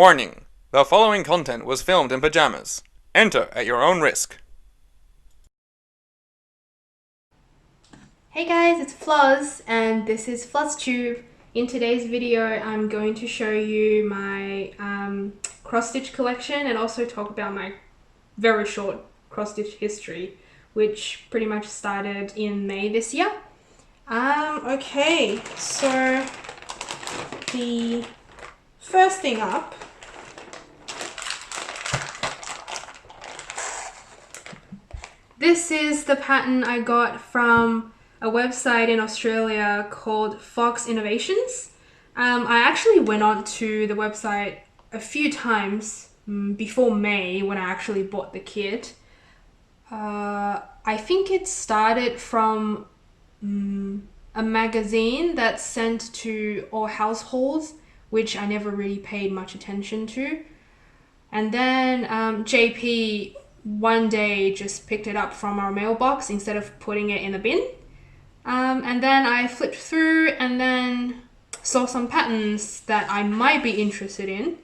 Warning: the following content was filmed in pajamas. Enter at your own risk. Hey guys, it's Floz and this is Flozztube. In today's video I'm going to show you my cross-stitch collection and also talk about my very short cross-stitch history, which pretty much started in May this year. Okay, so the first thing up this is the pattern I got from a website in Australia called Fox Innovations. I actually went on to the website a few times before May when I actually bought the kit. I think it started from a magazine that's sent to all households, which I never really paid much attention to. And then JP one day just picked it up from our mailbox instead of putting it in a bin. And then I flipped through and then saw some patterns that I might be interested in.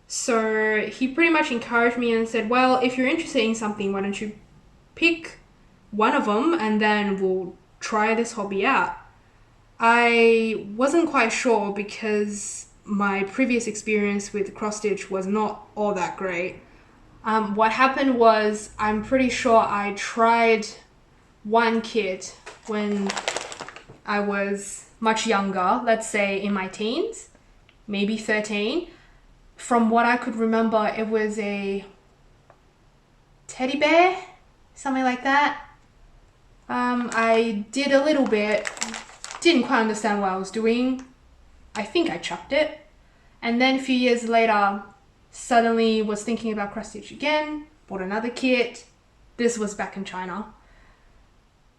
So he pretty much encouraged me and said, well, if you're interested in something, why don't you pick one of them and then we'll try this hobby out. I wasn't quite sure because my previous experience with cross stitch was not all that great. What happened was, I'm pretty sure I tried one kit when I was much younger, let's say in my teens, maybe 13. From what I could remember, it was a teddy bear, something like that. I did a little bit, didn't quite understand what I was doing. I think I chucked it. And then a few years later, suddenly was thinking about cross stitch again, bought another kit. This was back in China.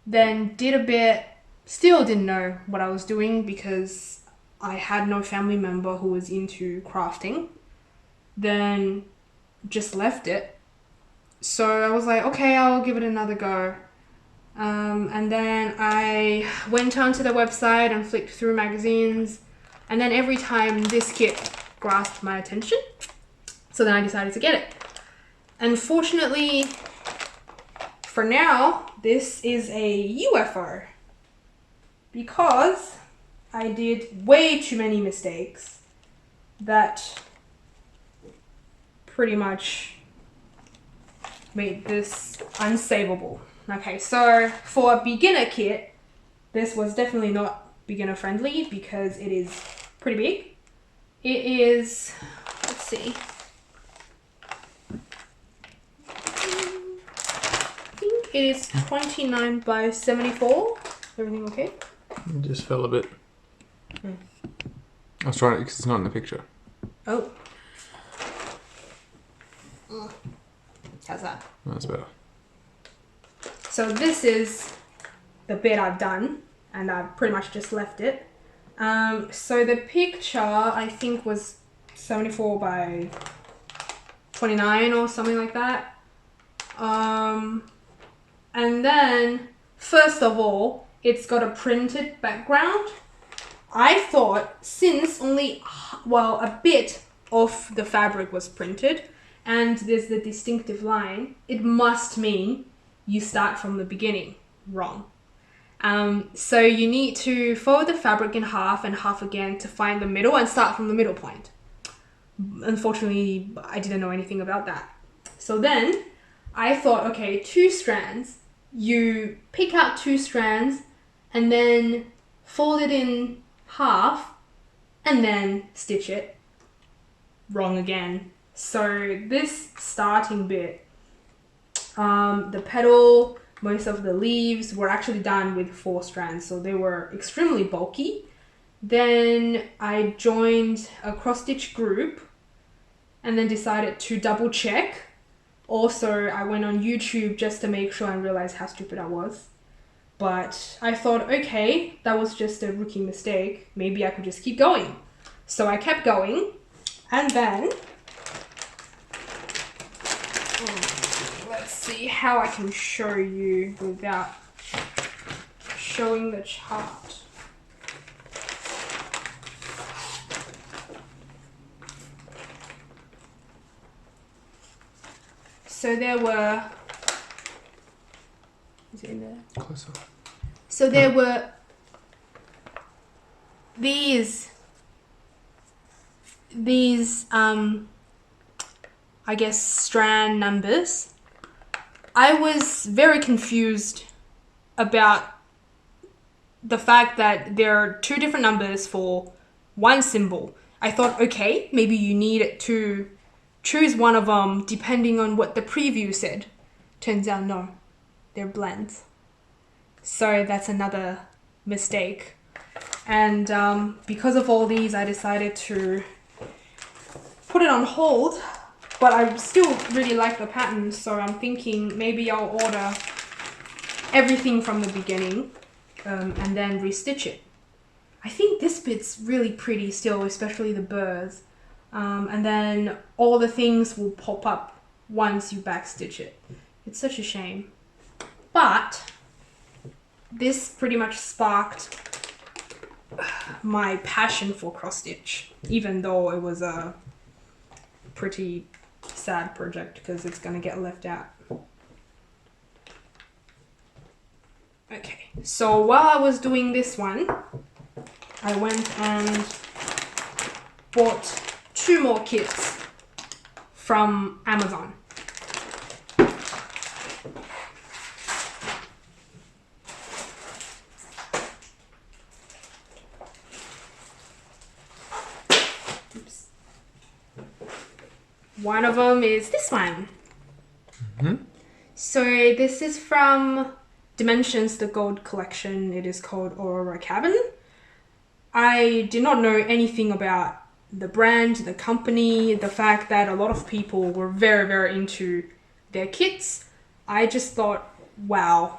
Then did a bit, still didn't know what I was doing because I had no family member who was into crafting. Then just left it. So I was like, okay, I'll give it another go. And then I went onto the website and flicked through magazines. And then every time this kit grasped my attention, so then I decided to get it. Unfortunately, for now, this is a UFO because I did way too many mistakes that pretty much made this unsavable. Okay, so for a beginner kit, this was definitely not beginner friendly because it is pretty big. It is, let's see, it is 29 by 74. Everything okay? It just fell a bit. I was trying it because it's not in the picture. Oh. How's that? That's better. So this is the bit I've done, and I've pretty much just left it. So the picture, I think, was 74 by 29 or something like that. And then, first of all, it's got a printed background. I thought since only, well, a bit of the fabric was printed and there's the distinctive line, it must mean you start from the beginning. Wrong. So you need to fold the fabric in half and half again to find the middle and start from the middle point. Unfortunately, I didn't know anything about that. So then I thought, okay, 2 strands. You pick out 2 strands and then fold it in half and then stitch it. Wrong again. So this starting bit, the petal, most of the leaves were actually done with 4 strands, so they were extremely bulky. Then I joined a cross stitch group and then decided to double check. Also, I went on YouTube just to make sure and realize how stupid I was. But I thought, okay, that was just a rookie mistake. Maybe I could just keep going. So I kept going, and then let's see how I can show you without showing the chart. So there were... Is it in there? Closer. So there were these I guess strand numbers. I was very confused about the fact that there are two different numbers for one symbol. I thought, okay, maybe you need to choose one of them depending on what the preview said. Turns out no, they're blends. So that's another mistake. And because of all these, I decided to put it on hold, but I still really like the pattern, so I'm thinking maybe I'll order everything from the beginning and then restitch it. I think this bit's really pretty still, especially the birds. And then all the things will pop up once you backstitch it. It's such a shame. But this pretty much sparked my passion for cross stitch, even though it was a pretty sad project because it's gonna get left out. Okay, so while I was doing this one, I went and bought 2 more kits from Amazon. Oops. One of them is this one. So this is from Dimensions, the Gold Collection. It is called Aurora Cabin. I did not know anything about the brand, the company, the fact that a lot of people were very, very into their kits. I just thought, wow,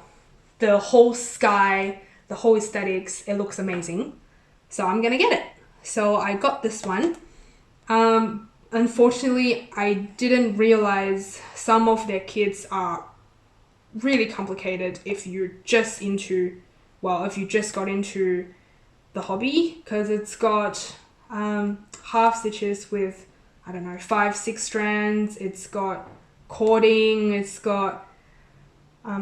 the whole sky, the whole aesthetics, it looks amazing. So I'm gonna get it. So I got this one. Unfortunately, I didn't realize some of their kits are really complicated if you're just into, well, if you just got into the hobby, because it's got half stitches with, I don't know, 5-6 strands. It's got cording, it's got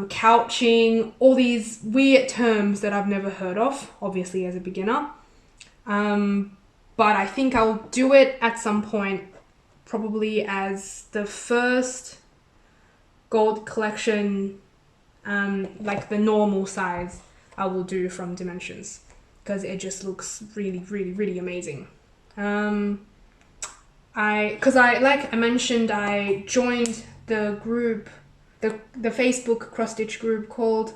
couching, all these weird terms that I've never heard of, obviously as a beginner. But I think I'll do it at some point, probably as the first gold collection, like the normal size I will do from Dimensions, because it just looks really, really, really amazing. Like I mentioned, I joined the group, the Facebook cross-stitch group called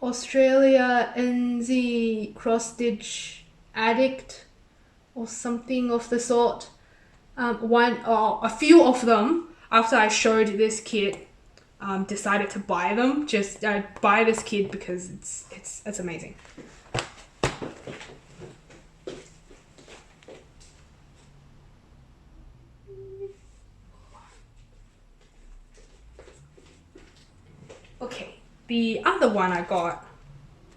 Australia NZ Cross-Stitch Addict or something of the sort. A few of them, after I showed this kit, decided to buy them. Just buy this kit because it's amazing. Okay, the other one I got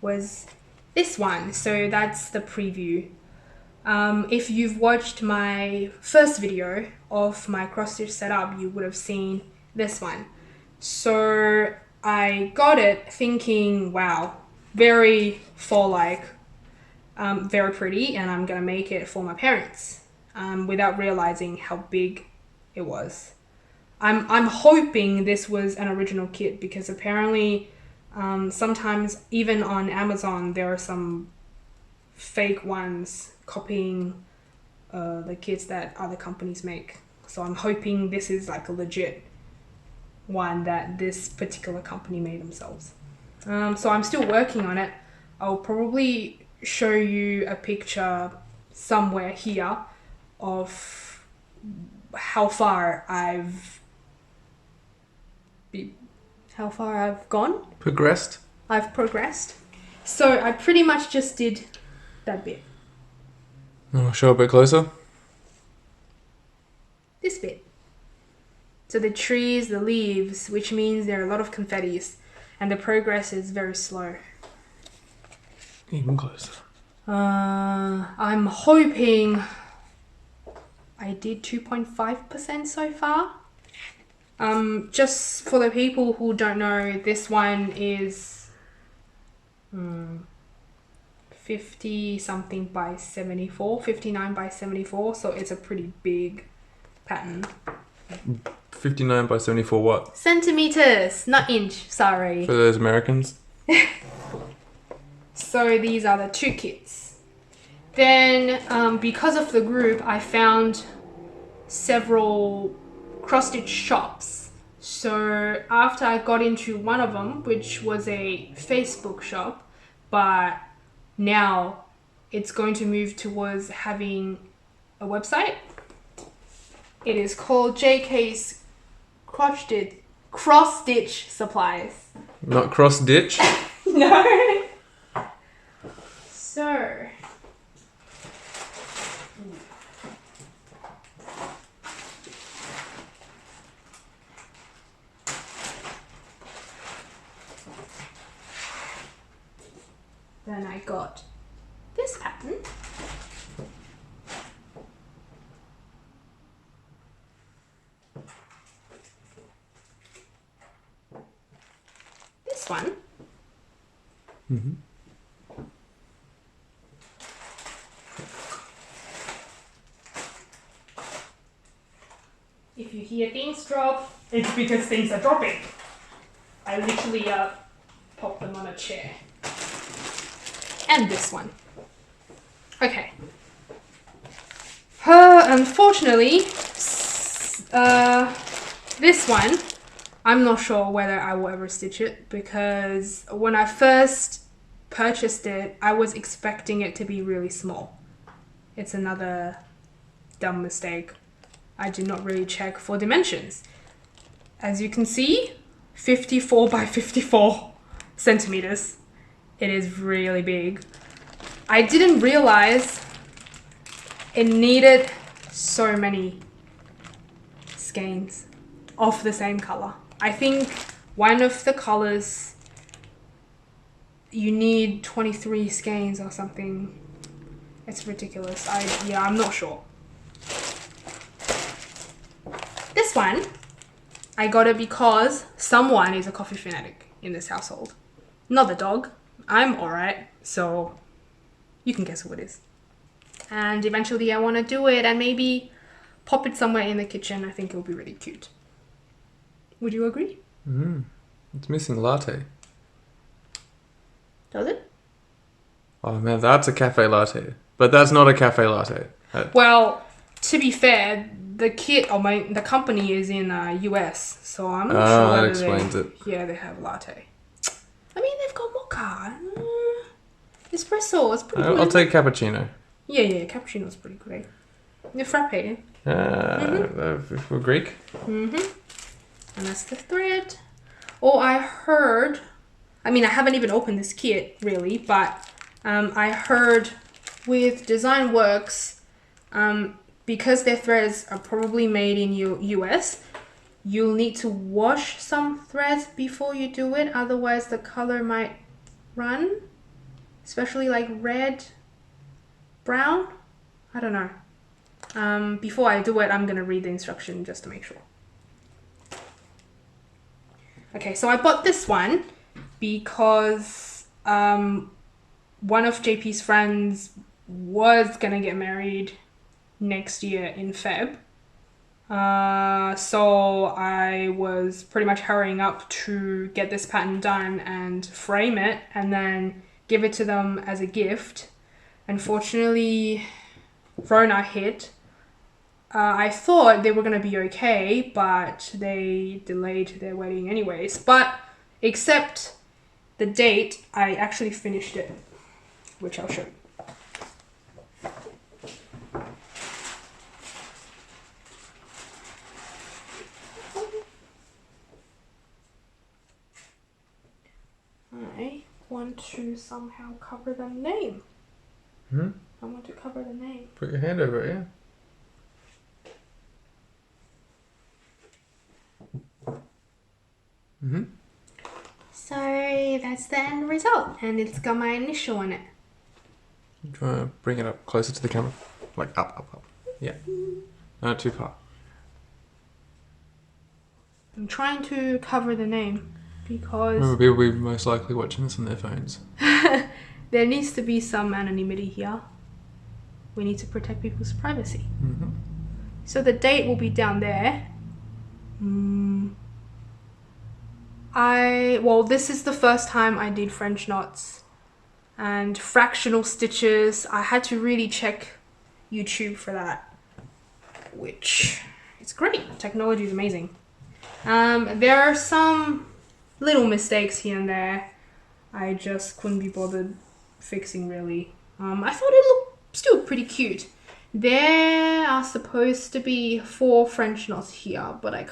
was this one. So that's the preview. If you've watched my first video of my cross-stitch setup, you would have seen this one. So I got it thinking, wow, very fall-like, very pretty, and I'm gonna make it for my parents, without realizing how big it was. I'm hoping this was an original kit, because apparently sometimes even on Amazon there are some fake ones copying the kits that other companies make. So I'm hoping this is like a legit one that this particular company made themselves. So I'm still working on it. I'll probably show you a picture somewhere here of how far I've gone. I've progressed. So I pretty much just did that bit. Oh, show a bit closer. This bit. So the trees, the leaves, which means there are a lot of confettis, and the progress is very slow. Even closer. I'm hoping I did 2.5% so far. Just for the people who don't know, this one is 50 something by 74, 59 by 74, so it's a pretty big pattern. 59 by 74 what? Centimeters, not inch, sorry. For those Americans? So these are the 2 kits. Then, because of the group, I found several cross-stitch shops. So after I got into one of them, which was a Facebook shop, but now it's going to move towards having a website. It is called JK's Cross Stitch Supplies. Not cross ditch? No. So then I got this pattern. This one. Mm-hmm. If you hear things drop, it's because things are dropping. I literally pop them on a chair. And this one. Okay. Unfortunately, this one, I'm not sure whether I will ever stitch it, because when I first purchased it, I was expecting it to be really small. It's another dumb mistake. I did not really check for dimensions. As you can see, 54 by 54 centimeters. It is really big. I didn't realize it needed so many skeins of the same color. I think one of the colors you need 23 skeins or something. It's ridiculous. I'm not sure. This one, I got it because someone is a coffee fanatic in this household. Not the dog. I'm alright, so you can guess who it is. And eventually I want to do it and maybe pop it somewhere in the kitchen. I think it will be really cute. Would you agree? It's missing latte. Does it? Oh man, that's a cafe latte. But that's not a cafe latte. Well, to be fair, the kit or the company is in US, so I'm not sure that whether explains it. Yeah, they have latte. I mean, they've got mocha, espresso. It's pretty good. I'll take cappuccino. Yeah, cappuccino's pretty good. The frappe. If we're Greek. And that's the thread. Oh, I heard. I mean, I haven't even opened this kit really, but I heard with Design Works, because their threads are probably made in US, you'll need to wash some threads before you do it, otherwise the color might run, especially like red, brown. I don't know. Before I do it, I'm gonna read the instruction just to make sure. Okay, so I bought this one because one of JP's friends was gonna get married next year in Feb. So I was pretty much hurrying up to get this pattern done and frame it and then give it to them as a gift. Unfortunately, Rona hit. I thought they were going to be okay, but they delayed their wedding anyways. But except the date, I actually finished it, which I'll show you. I want to somehow cover the name. I want to cover the name. Put your hand over it, yeah. So that's the end result, and it's got my initial on it. Do you want to bring it up closer to the camera? Like up. Yeah. Too far. I'm trying to cover the name because Remember, people will be most likely watching this on their phones. there needs to be some anonymity here. We need to protect people's privacy. Mm-hmm. So the date will be down there. Well, this is the first time I did French knots and fractional stitches. I had to really check YouTube for that, which is great. Technology is amazing. There are some little mistakes here and there. I just couldn't be bothered fixing really. I thought it looked still pretty cute. There are supposed to be 4 French knots here, but I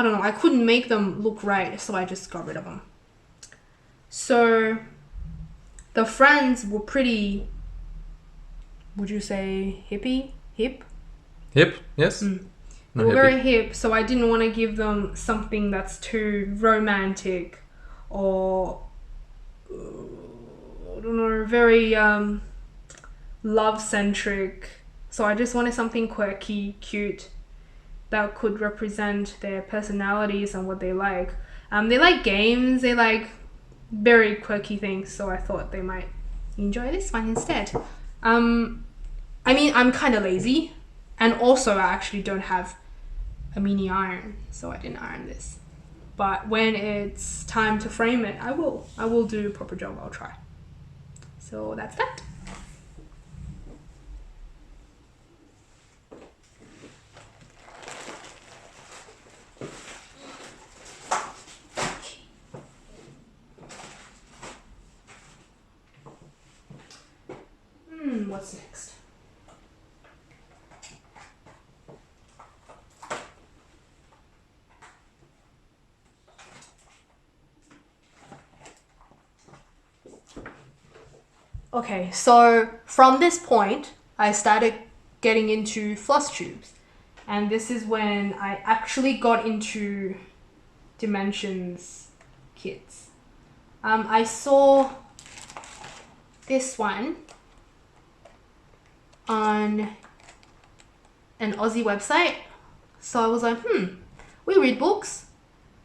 don't know, I couldn't make them look right, so I just got rid of them. So the friends were pretty, would you say hip? Hip, yes. They were very hip, so I didn't want to give them something that's too romantic or I don't know, very love-centric. So I just wanted something quirky, cute, that could represent their personalities and what they like. They like games, they like very quirky things, so I thought they might enjoy this one instead. I mean, I'm kind of lazy, and also I actually don't have a mini iron, so I didn't iron this. But when it's time to frame it, I will do a proper job. I'll try. So that's that. What's next? Okay, so from this point, I started getting into Flosstubes, and this is when I actually got into Dimensions kits. I saw this one on an Aussie website, so I was like, we read books,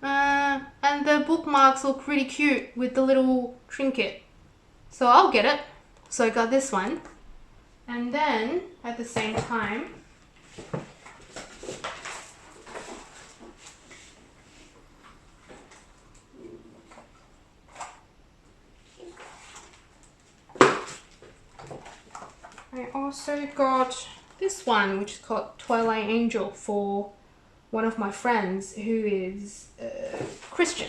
and the bookmarks look pretty cute with the little trinket, so I'll get it. So I got this one, and then at the same time, I also got this one, which is called Twilight Angel, for one of my friends who is Christian.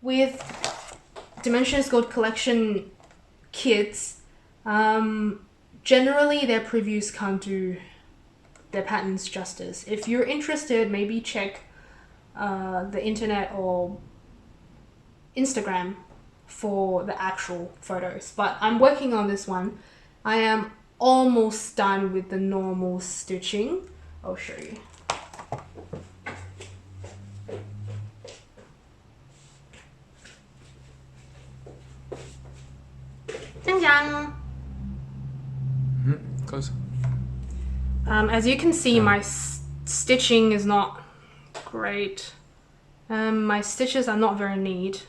With Dimensions Gold Collection kits, generally their previews can't do their patterns justice. If you're interested, maybe check the internet or Instagram for the actual photos. But I'm working on this one. I am almost done with the normal stitching. I'll show you. Close. As you can see, my stitching is not great. My stitches are not very neat.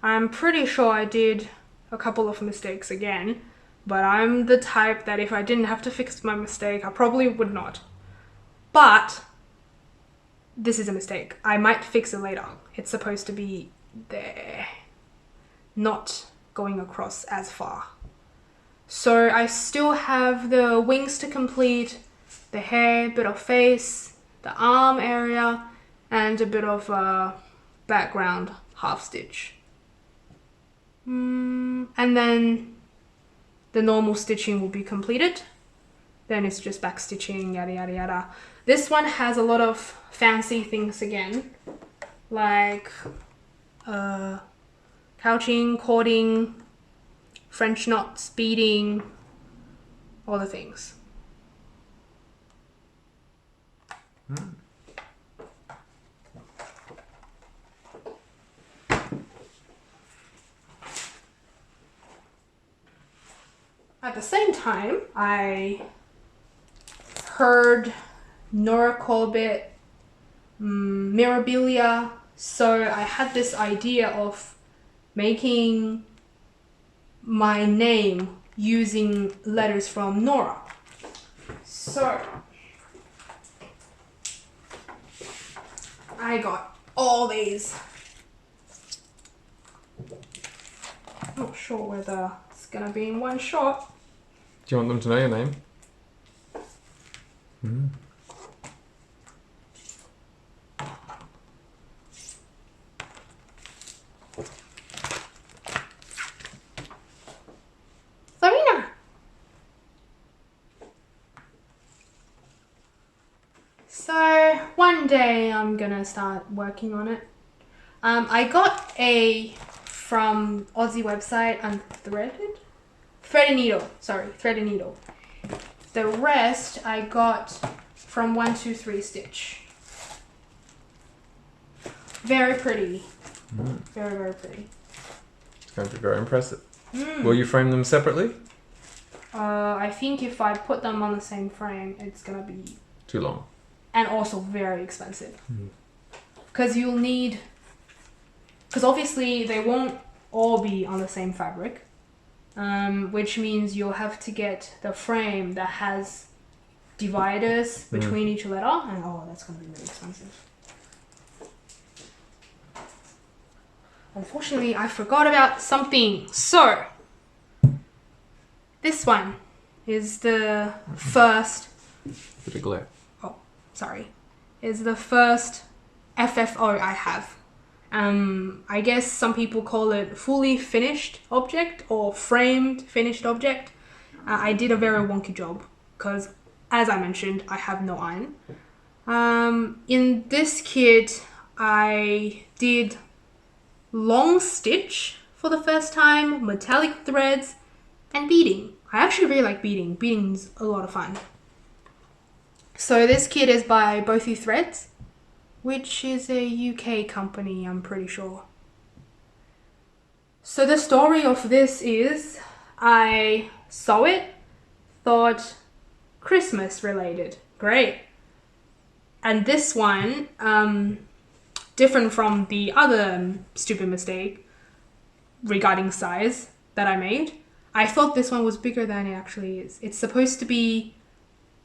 I'm pretty sure I did a couple of mistakes again, but I'm the type that if I didn't have to fix my mistake, I probably would not. But this is a mistake. I might fix it later. It's supposed to be there, not going across as far. So I still have the wings to complete, the hair, bit of face, the arm area, and a bit of background half stitch. And then the normal stitching will be completed. Then it's just back stitching, yada yada yada. This one has a lot of fancy things again, like couching, cording, French knots, beading, all the things. at the same time, I heard Nora Corbett, Mirabilia, so I had this idea of making my name using letters from Nora. So I got all these. Not sure whether it's gonna be in one shot. Do you want them to know your name? Mm. Serena. So one day I'm gonna start working on it. I got from Aussie website Unthreaded? Threaded Needle. Sorry, Threaded Needle. The rest I got from 123 Stitch. Very pretty. Very, very pretty. It's going to be very impressive. Will you frame them separately? I think if I put them on the same frame, it's gonna be too long. And also very expensive. Because you'll need... Because obviously they won't all be on the same fabric. Which means you'll have to get the frame that has dividers between each letter. And oh, that's going to be really expensive. Unfortunately, I forgot about something. So, this one is the first... Bit of glare. Oh, sorry. Is the first FFO I have. I guess some people call it fully finished object or framed finished object. I did a very wonky job because, as I mentioned, I have no iron. In this kit, I did long stitch for the first time, metallic threads, and beading. I actually really like beading. Beading's a lot of fun. So this kit is by Bothy Threads, which is a UK company, I'm pretty sure. So the story of this is, I saw it, thought Christmas related, great. And this one, different from the other stupid mistake regarding size that I made, I thought this one was bigger than it actually is. It's supposed to be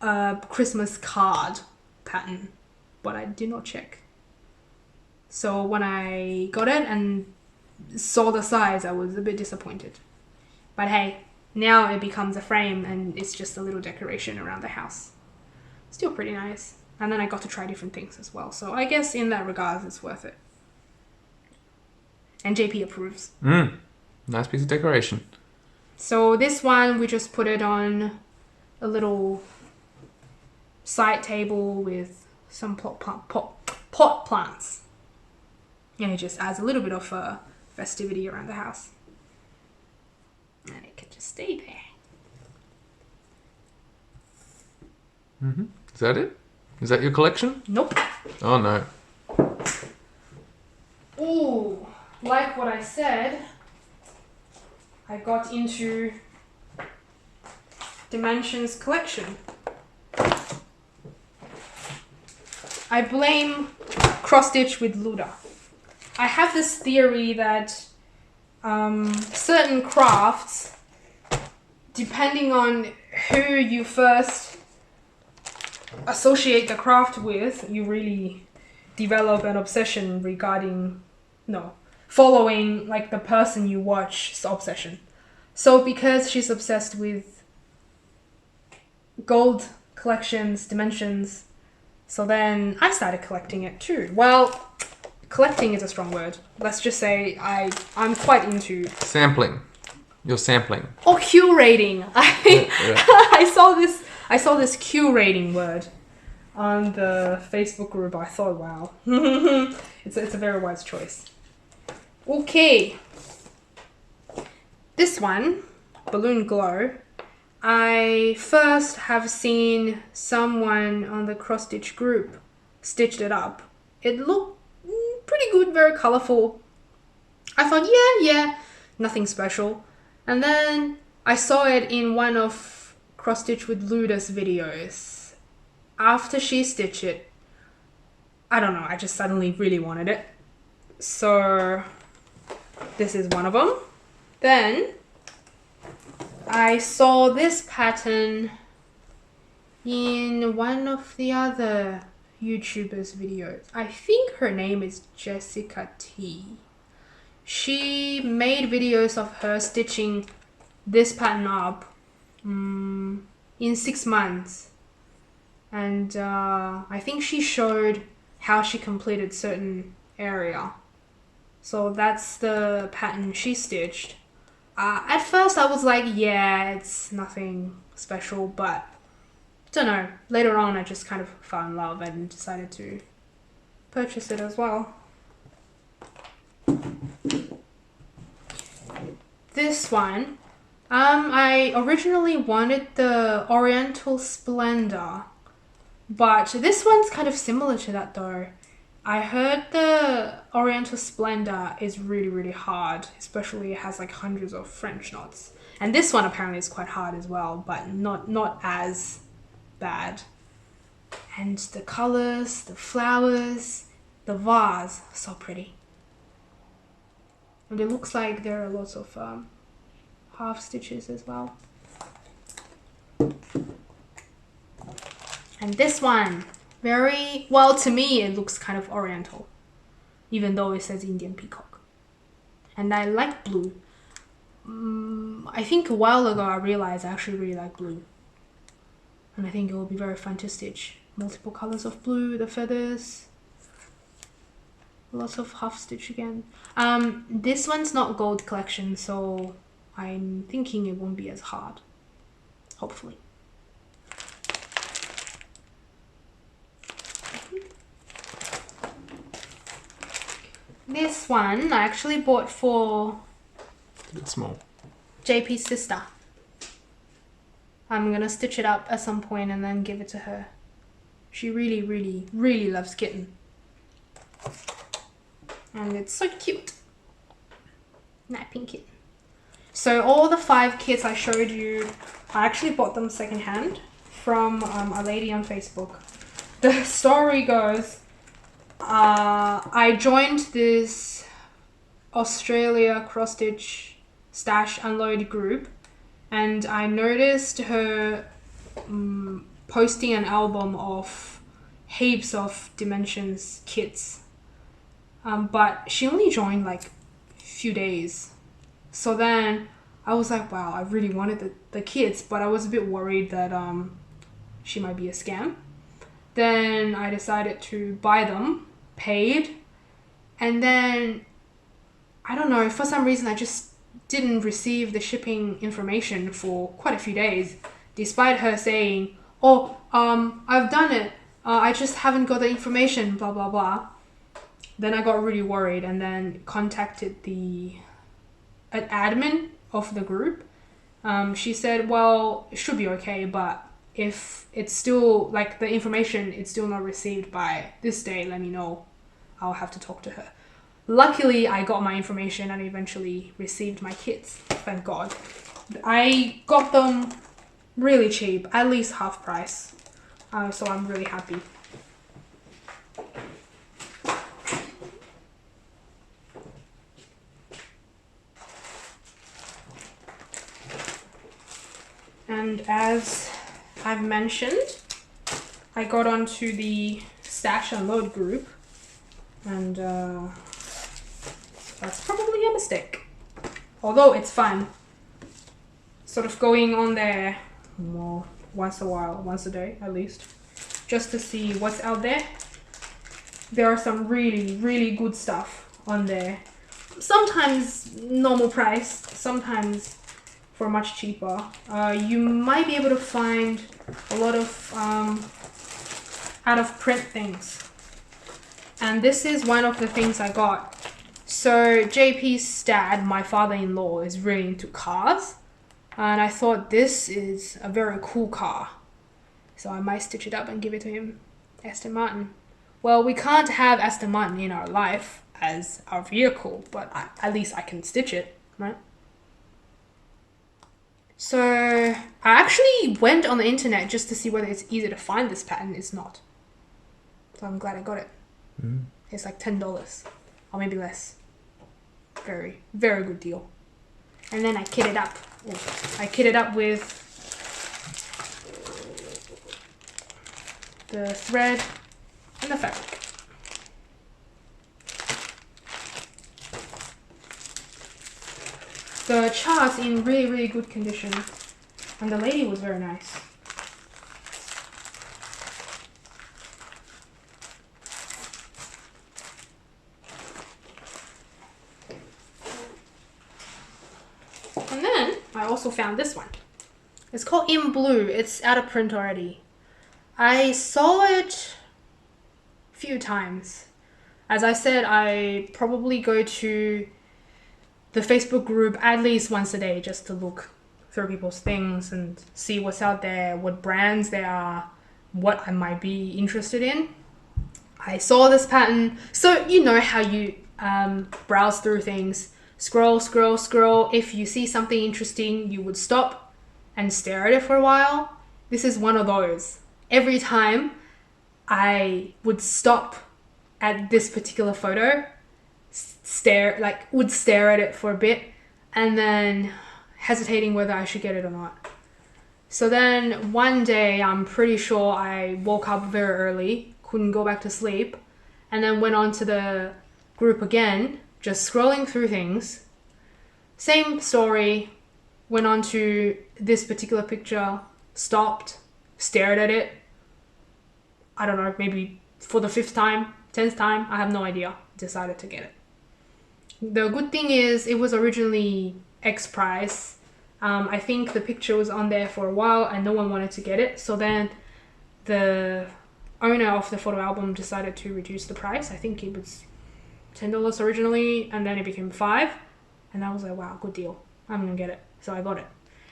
a Christmas card pattern, but I did not check. So when I got it and saw the size, I was a bit disappointed. But hey, now it becomes a frame and it's just a little decoration around the house. Still pretty nice. And then I got to try different things as well. So I guess in that regard, it's worth it. And JP approves. Nice piece of decoration. So this one, we just put it on a little side table with some pot plants. And it just adds a little bit of festivity around the house. And it can just stay there. Is that it? Is that your collection? Nope. Oh no. Ooh, like what I said, I got into Dimensions collection. I blame cross stitch with Luda. I have this theory that certain crafts, depending on who you first associate the craft with, you really develop an obsession regarding, following like the person you watch's obsession. So because she's obsessed with gold collections, dimensions, so then I started collecting it too. Well, collecting is a strong word. Let's just say I'm quite into... Sampling. You're sampling. Or curating. Yeah. I saw this curating word on the Facebook group. I thought, wow. It's a very wise choice. Okay. This one, Balloon Glow, I first have seen someone on the cross stitch group stitched it up. It looked pretty good, very colorful. I thought, yeah, nothing special. And then I saw it in one of Cross Stitch with Luda's videos. After she stitched it, I don't know, I just suddenly really wanted it. So this is one of them. Then I saw this pattern in one of the other YouTubers' videos. I think her name is Jessica T. She made videos of her stitching this pattern up in 6 months. And I think she showed how she completed certain area. So that's the pattern she stitched. At first I was like, yeah, it's nothing special, but don't know. Later on I just kind of fell in love and decided to purchase it as well. This one, I originally wanted the Oriental Splendor, but this one's kind of similar to that though. I heard the Oriental Splendor is really, really hard, especially it has like hundreds of French knots. And this one apparently is quite hard as well, but not as bad. And the colors, the flowers, the vase, so pretty. And it looks like there are lots of half stitches as well. And this one, very well, to me it looks kind of oriental, even though it says Indian Peacock. And I like blue. I think a while ago I realized I actually really like blue, and I think it will be very fun to stitch multiple colors of blue, the feathers, lots of half stitch again. This one's not gold collection, so I'm thinking it won't be as hard, hopefully. This one I actually bought for A bit small. JP's sister. I'm gonna stitch it up at some point and then give it to her. She really, really, really loves Kitten. And it's so cute. Napping Kitten. So all the 5 kits I showed you, I actually bought them secondhand from a lady on Facebook. The story goes, I joined this Australia cross stitch stash unload group, and I noticed her posting an album of heaps of dimensions kits, but she only joined like a few days. So then I was like, wow, I really wanted the kits, but I was a bit worried that she might be a scam. Then I decided to buy them, paid, and then I don't know, for some reason I just didn't receive the shipping information for quite a few days, despite her saying, oh, I've done it, I just haven't got the information, blah blah blah. Then I got really worried and then contacted an admin of the group. She said, well, it should be okay, but if it's still like the information it's still not received by this day, let me know. I'll have to talk to her. Luckily, I got my information and eventually received my kits. Thank God. I got them really cheap, at least half price. So I'm really happy. And as I've mentioned, I got onto the Stash Unload group, and that's probably a mistake. Although it's fun, sort of going on there more once a while, once a day at least, just to see what's out there. There are some really, really good stuff on there. Sometimes normal price, sometimes for much cheaper. You might be able to find a lot of out of print things. And this is one of the things I got. So JP's dad, my father-in-law, is really into cars. And I thought this is a very cool car. So I might stitch it up and give it to him. Aston Martin. Well, we can't have Aston Martin in our life as our vehicle, but at least I can stitch it, right? So I actually went on the internet just to see whether it's easy to find this pattern. It's not. So I'm glad I got it. It's like $10 or maybe less. Very, very good deal. And then I kit it up. I kit it up with the thread and the fabric. The chart's in really, really good condition, and the lady was very nice. And then I also found this one. It's called In Blue. It's out of print already. I saw it a few times. As I said, I probably go to the Facebook group at least once a day just to look through people's things and see what's out there, what brands there are, what I might be interested in. I saw this pattern. So you know how you browse through things, scroll, scroll, scroll. If you see something interesting, you would stop and stare at it for a while. This is one of those. Every time I would stop at this particular photo, would stare at it for a bit, and then hesitating whether I should get it or not. So then one day, I'm pretty sure I woke up very early, couldn't go back to sleep, and then went on to the group again, just scrolling through things. Same story, went on to this particular picture, stopped, stared at it. I don't know, maybe for the 5th time, 10th time, I have no idea. Decided to get it. The good thing is it was originally X price. I think the picture was on there for a while and no one wanted to get it. So then the owner of the photo album decided to reduce the price. I think it was $10 originally, and then it became $5. And I was like, wow, good deal. I'm gonna get it. So I got it.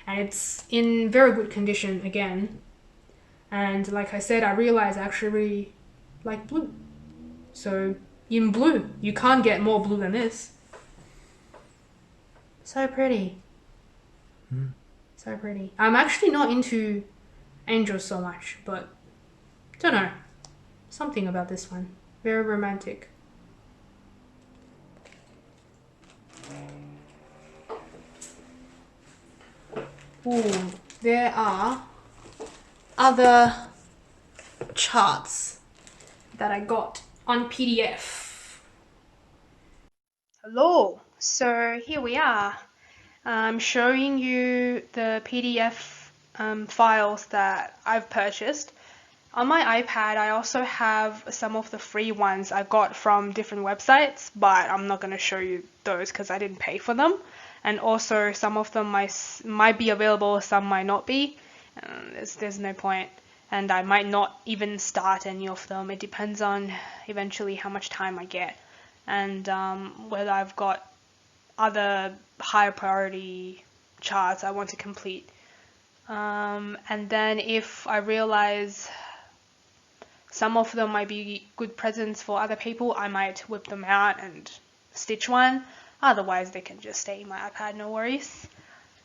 And it's in very good condition again. And like I said, I realized I actually really like blue. So in blue, you can't get more blue than this. So pretty. So pretty. I'm actually not into angels so much, but don't know. Something about this one. Very romantic. Ooh, there are other charts that I got on PDF. Hello, so here we are. I'm showing you the PDF files that I've purchased. On my iPad, I also have some of the free ones I got from different websites, but I'm not going to show you those because I didn't pay for them. And also some of them might be available, some might not be. There's no point. And I might not even start any of them. It depends on eventually how much time I get and whether I've got other higher priority charts I want to complete. And then if I realize some of them might be good presents for other people, I might whip them out and stitch one. Otherwise, they can just stay in my iPad, no worries.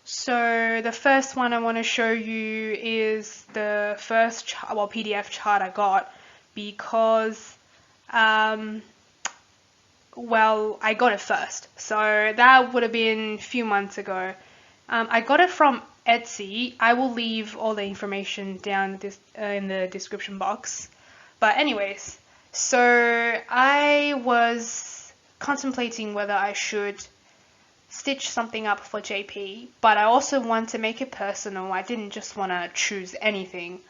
So the first one I want to show you is the first PDF chart I got because, well, I got it first. So that would have been a few months ago. I got it from Etsy. I will leave all the information down in the description box. But anyways, so I was contemplating whether I should stitch something up for JP, but I also want to make it personal. I didn't just want to choose anything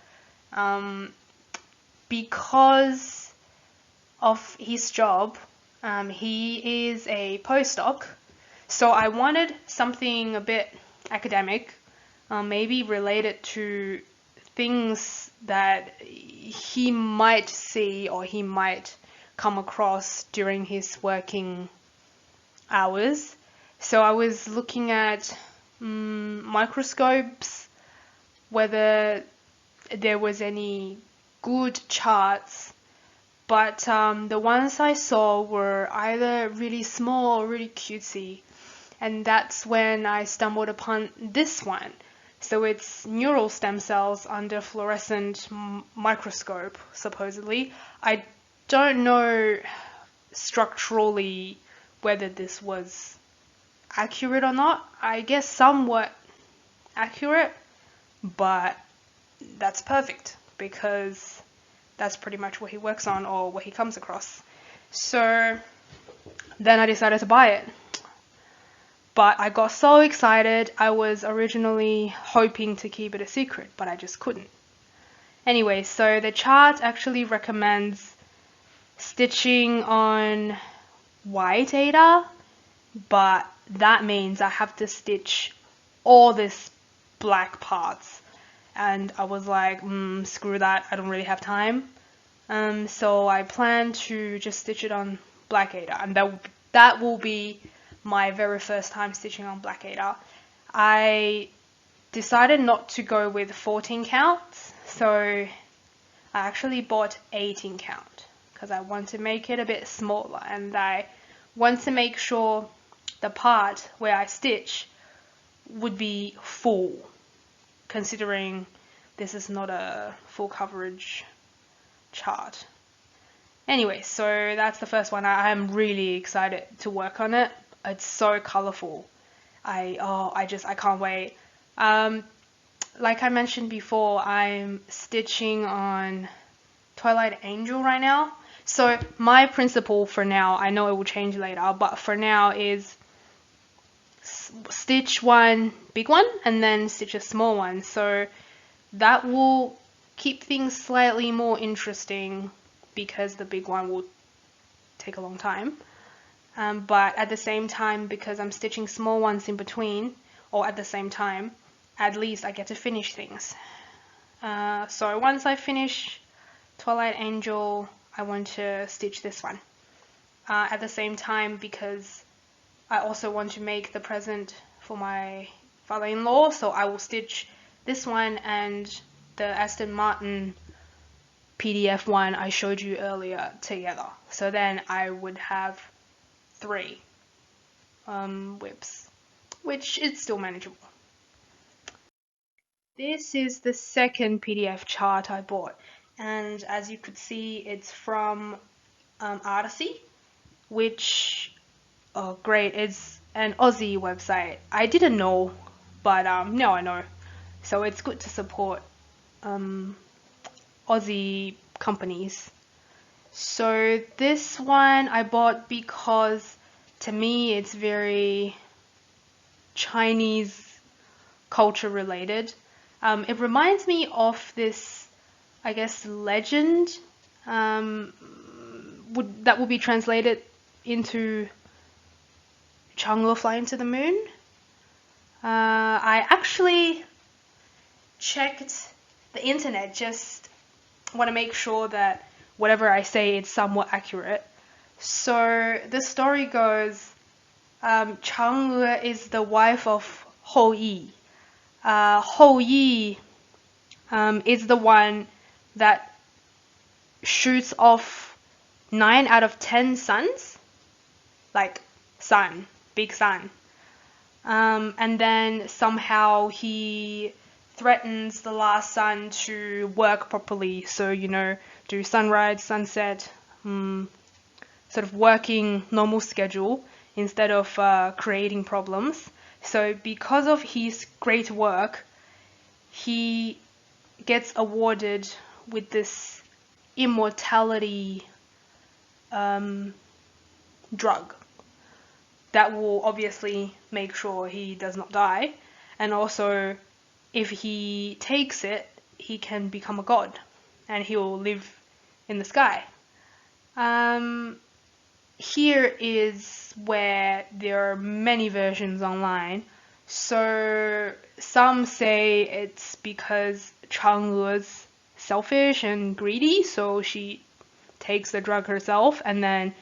because of his job. He is a postdoc, so I wanted something a bit academic, maybe related to things that he might see or he might come across during his working hours. So I was looking at microscopes, whether there was any good charts, but the ones I saw were either really small or really cutesy, and that's when I stumbled upon this one. So it's neural stem cells under fluorescent microscope, supposedly. I don't know structurally whether this was accurate or not. I guess somewhat accurate, but that's perfect because that's pretty much what he works on or what he comes across. So then I decided to buy it. But I got so excited. I was originally hoping to keep it a secret, but I just couldn't. Anyway, so the chart actually recommends stitching on white Aida, but that means I have to stitch all this black parts. And I was like, screw that, I don't really have time. So I plan to just stitch it on black Aida, and that will be my very first time stitching on black Aida. I decided not to go with 14 counts, so I actually bought 18 count because I want to make it a bit smaller, and I want to make sure the part where I stitch would be full, considering this is not a full coverage chart. Anyway, so that's the first one. I'm really excited to work on it. It's so colorful. I can't wait. Like I mentioned before, I'm stitching on Twilight Angel right now. So my principle for now, I know it will change later, but for now is stitch one big one and then stitch a small one. So that will keep things slightly more interesting because the big one will take a long time. But at the same time, because I'm stitching small ones in between, or at the same time, at least I get to finish things. So once I finish Twilight Angel, I want to stitch this one. At the same time, because I also want to make the present for my father-in-law, so I will stitch this one and the Aston Martin PDF one I showed you earlier together. So then I would have 3 whips, which is still manageable. This is the second PDF chart I bought, and as you could see, it's from Artsy, which, oh great, it's an Aussie website. I didn't know, but now I know. So it's good to support Aussie companies. So this one I bought because to me it's very Chinese culture related. It reminds me of this, I guess, legend that would be translated into Chang'e Flying to the Moon. I actually checked the internet, just want to make sure that whatever I say is somewhat accurate. So the story goes, Chang'e is the wife of Hou Yi. Hou Yi is the one that shoots off 9 out of 10 suns, like sun, big sun. And then somehow he threatens the last sun to work properly, so do sunrise, sunset, sort of working normal schedule instead of creating problems. So because of his great work, he gets awarded with this immortality drug that will obviously make sure he does not die, and also if he takes it, he can become a god and he will live in the sky. Here is where there are many versions online. So some say it's because Chang'e's selfish and greedy, so she takes the drug herself and then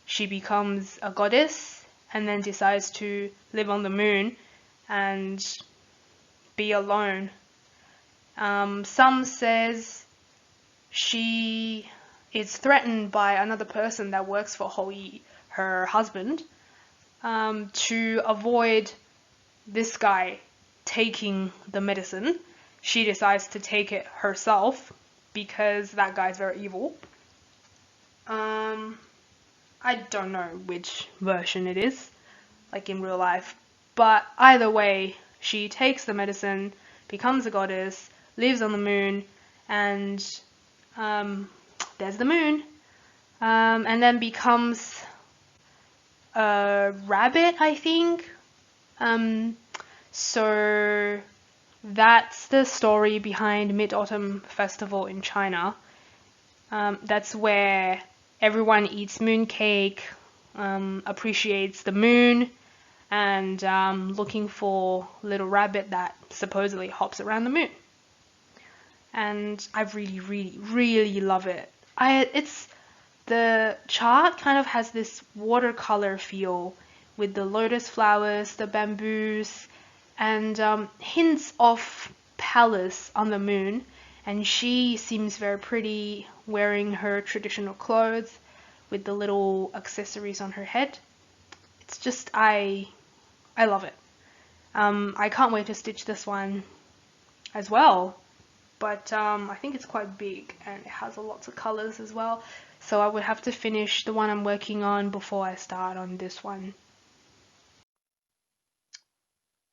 she becomes a goddess and then decides to live on the moon and be alone. Some says she is threatened by another person that works for Hou Yi, her husband, to avoid this guy taking the medicine. She decides to take it herself because that guy's very evil. I don't know which version it is, like in real life, but either way, she takes the medicine, becomes a goddess, lives on the moon, and there's the moon, and then becomes a rabbit, I think. So that's the story behind Mid-Autumn Festival in China. That's where everyone eats mooncake, appreciates the moon, and looking for little rabbit that supposedly hops around the moon. And I really, really, really love it. The chart kind of has this watercolor feel with the lotus flowers, the bamboos, and hints of palace on the moon. And she seems very pretty wearing her traditional clothes with the little accessories on her head. It's just, I love it. I can't wait to stitch this one as well, but I think it's quite big and it has lots of colors as well. So I would have to finish the one I'm working on before I start on this one.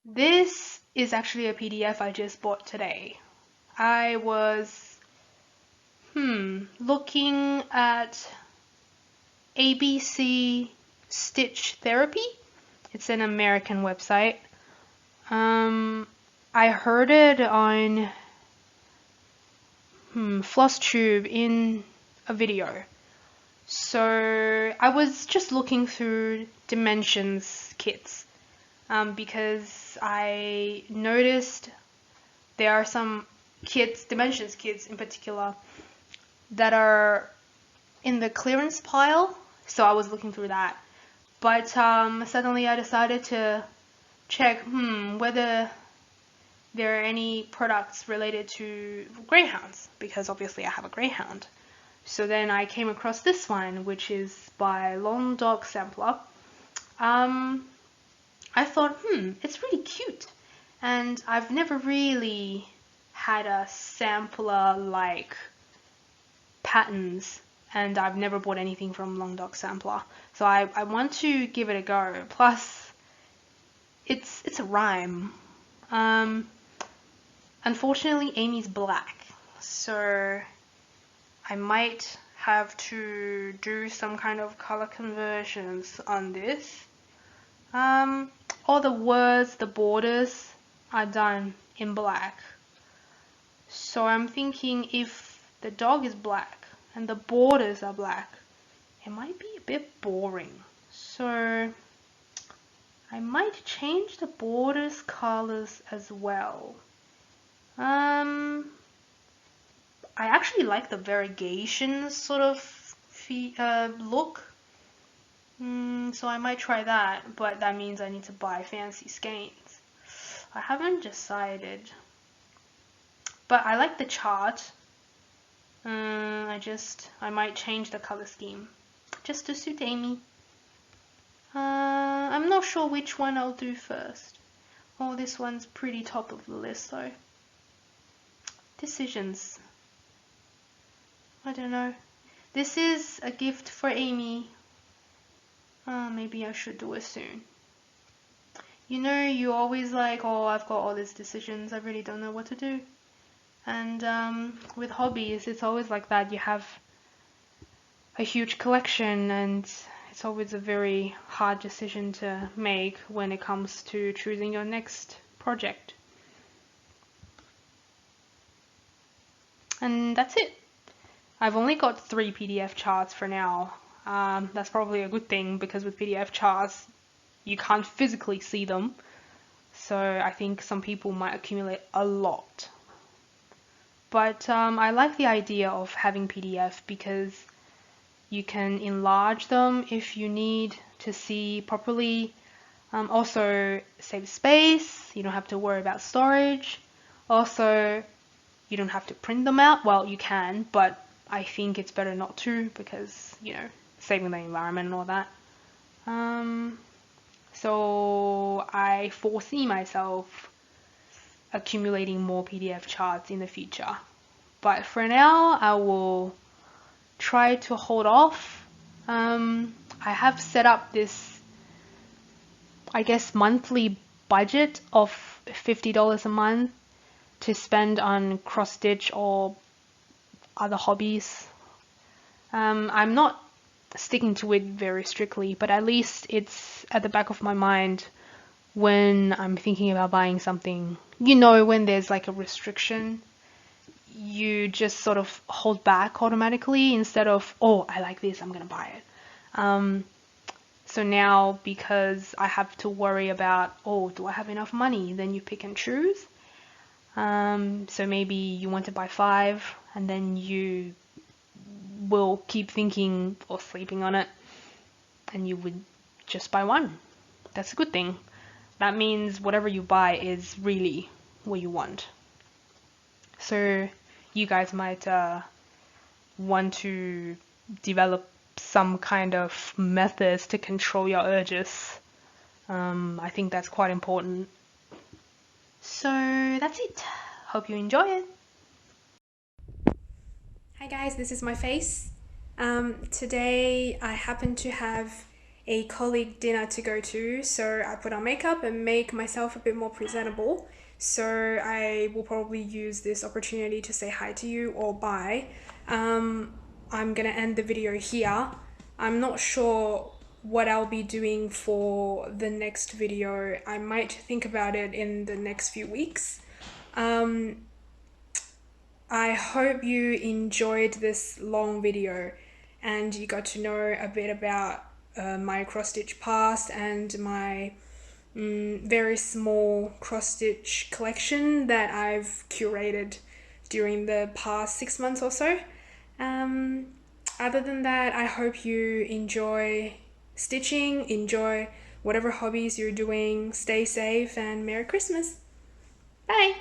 This is actually a PDF I just bought today. I was looking at ABC Stitch Therapy. It's an American website. I heard it on Flosstube in a video. So I was just looking through Dimensions kits because I noticed there are some kits, Dimensions kits in particular, that are in the clearance pile. So I was looking through that. But suddenly I decided to check whether there are any products related to greyhounds, because obviously I have a greyhound. So then I came across this one, which is by Long Dog Sampler. I thought, it's really cute. And I've never really had a sampler-like patterns, and I've never bought anything from Long Dog Sampler. So I want to give it a go. Plus, it's a rhyme. Unfortunately, Amy's black, so I might have to do some kind of color conversions on this. All the words, the borders are done in black. So I'm thinking if the dog is black and the borders are black, it might be a bit boring. So I might change the borders colors as well. I actually like the variegation sort of look. So I might try that, but that means I need to buy fancy skeins. I haven't decided. But I like the chart. I might change the color scheme just to suit Amy. I'm not sure which one I'll do first. Oh, this one's pretty top of the list though. Decisions. I don't know. This is a gift for Amy. Maybe I should do it soon. You know, you always like, oh, I've got all these decisions, I really don't know what to do. And with hobbies, it's always like that. You have a huge collection, and it's always a very hard decision to make when it comes to choosing your next project. And that's it. I've only got 3 PDF charts for now. That's probably a good thing, because with PDF charts, you can't physically see them. So I think some people might accumulate a lot. But I like the idea of having PDF because you can enlarge them if you need to see properly. Also save space, you don't have to worry about storage. Also, you don't have to print them out. Well, you can, but I think it's better not to, because, you know, saving the environment and all that. So I foresee myself accumulating more PDF charts in the future. But for now, I will try to hold off. I have set up this, I guess, monthly budget of $50 a month to spend on cross stitch or other hobbies. I'm not sticking to it very strictly, but at least it's at the back of my mind when I'm thinking about buying something. You know, when there's like a restriction, you just sort of hold back automatically instead of, oh, I like this, I'm gonna buy it. So now, because I have to worry about, oh, do I have enough money? Then you pick and choose. So maybe you want to buy 5 and then you will keep thinking or sleeping on it and you would just buy 1. That's a good thing. That means whatever you buy is really what you want. So you guys might want to develop some kind of methods to control your urges. I think that's quite important. So that's it. Hope you enjoy it. Hi guys, this is my face. Today I happen to have a colleague dinner to go to, so I put on makeup and make myself a bit more presentable. So I will probably use this opportunity to say hi to you or bye. I'm gonna end the video here. I'm not sure what I'll be doing for the next video. I might think about it in the next few weeks. I hope you enjoyed this long video and you got to know a bit about my cross stitch past and my very small cross stitch collection that I've curated during the past 6 months or so. Other than that, I hope you enjoy stitching, enjoy whatever hobbies you're doing, stay safe, and Merry Christmas. Bye!